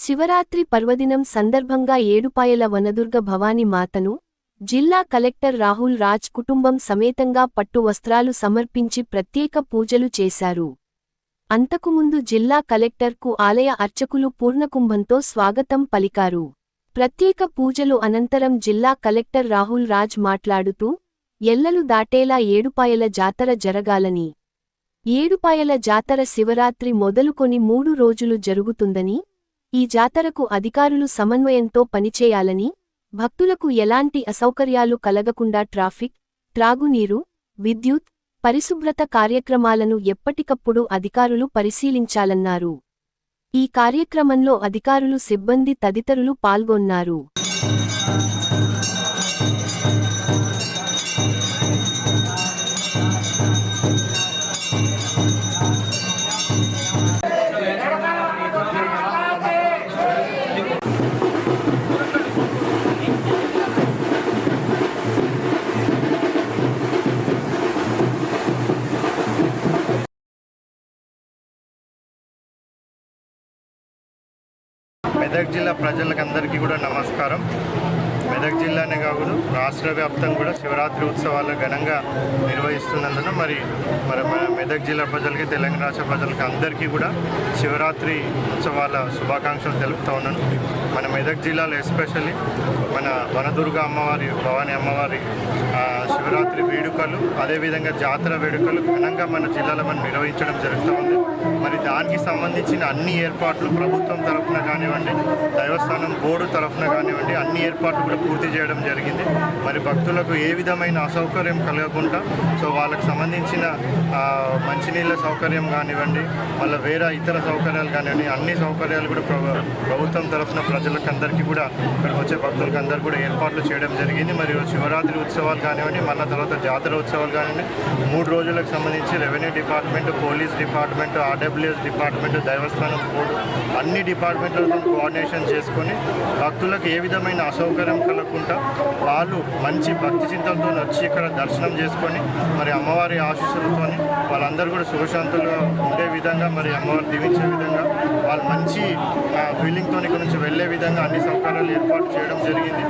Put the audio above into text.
శివరాత్రి పర్వదినం సందర్భంగా ఏడుపాయల వనదుర్గ భవాని మాతను జిల్లా కలెక్టర్ రాహుల్ రాజ్ కుటుంబం సమేతంగా పట్టు వస్త్రాలు సమర్పించి ప్రత్యేక పూజలు చేశారు. అంతకుముందు జిల్లా కలెక్టర్కు ఆలయ అర్చకులు పూర్ణకుంభంతో స్వాగతం పలికారు. ప్రత్యేక పూజలు అనంతరం జిల్లా కలెక్టర్ రాహుల్ రాజ్ మాట్లాడుతూ, ఎల్లలు దాటేలా ఏడుపాయల జాతర జరగాలని, ఏడుపాయల జాతర శివరాత్రి మొదలుకొని 3 రోజులు జరుగుతుందని, ఈ జాతరకు అధికారులు సమన్వయంతో పనిచేయాలని, భక్తులకు ఎలాంటి అసౌకర్యాలు కలగకుండా ట్రాఫిక్, త్రాగునీరు, విద్యుత్, పరిశుభ్రత కార్యక్రమాలను ఎప్పటికప్పుడు అధికారులు పరిశీలించాలన్నారు. ఈ కార్యక్రమంలో అధికారులు, సిబ్బంది తదితరులు పాల్గొన్నారు. మెదక్ జిల్లా ప్రజలకందరికీ కూడా నమస్కారం. మెదక్ జిల్లానే కాకుండా రాష్ట్ర వ్యాప్తంగా కూడా శివరాత్రి ఉత్సవాలు ఘనంగా నిర్వహిస్తున్నందున మరి మన మెదక్ జిల్లా ప్రజలకి, తెలంగాణ రాష్ట్ర ప్రజలకి అందరికీ కూడా శివరాత్రి ఉత్సవాల శుభాకాంక్షలు తెలుపుతూ ఉన్నాను. మన మెదక్ జిల్లాలో ఎస్పెషల్లీ మన వనదుర్గ అమ్మవారి, భవానీ అమ్మవారి శివరాత్రి వేడుకలు, అదేవిధంగా జాతర వేడుకలు ఘనంగా మన జిల్లాలో మనం నిర్వహించడం జరుగుతూ ఉంది. మరి దానికి సంబంధించిన అన్ని ఏర్పాట్లు ప్రభుత్వం తరఫున కానివ్వండి, దేవస్థానం బోర్డు తరఫున కానివ్వండి, అన్ని ఏర్పాట్లు కూడా పూర్తి చేయడం జరిగింది. మరి భక్తులకు ఏ విధమైన అసౌకర్యం కలగకుండా వాళ్ళకు సంబంధించిన మంచినీళ్ళ సౌకర్యం కానివ్వండి, మళ్ళీ వేరే ఇతర సౌకర్యాలు కానివ్వండి, అన్ని సౌకర్యాలు కూడా ప్రభుత్వం తరఫున ప్రజలకు అందరికీ కూడా, ఇక్కడికి వచ్చే భక్తులకు అందరికీ కూడా ఏర్పాట్లు చేయడం జరిగింది. మరియు శివరాత్రి ఉత్సవాలు కానివ్వండి, మళ్ళీ తర్వాత జాతర ఉత్సవాలు కానివ్వండి, 3 రోజులకు సంబంధించి revenue department, police department, RWS department, దేవస్థానం బోర్డు అన్ని డిపార్ట్మెంట్లతో కోఆర్డినేషన్ చేసుకొని భక్తులకు ఏ విధమైన అసౌకర్యం కలగకుండా వాళ్ళు మంచి భక్తి చింతనతో వచ్చి ఇక్కడ దర్శనం చేసుకొని మరి అమ్మవారి ఆశీస్సులతో వాళ్ళందరూ కూడా సుఖశాంతులుగా ఉండే విధంగా, మరి అమ్మవారు దీవించే విధంగా, వాళ్ళు మంచి ఫీలింగ్తో ఇక్కడ నుంచి వెళ్ళే విధంగా అన్ని సౌకర్యాలు ఏర్పాటు చేయడం జరిగింది.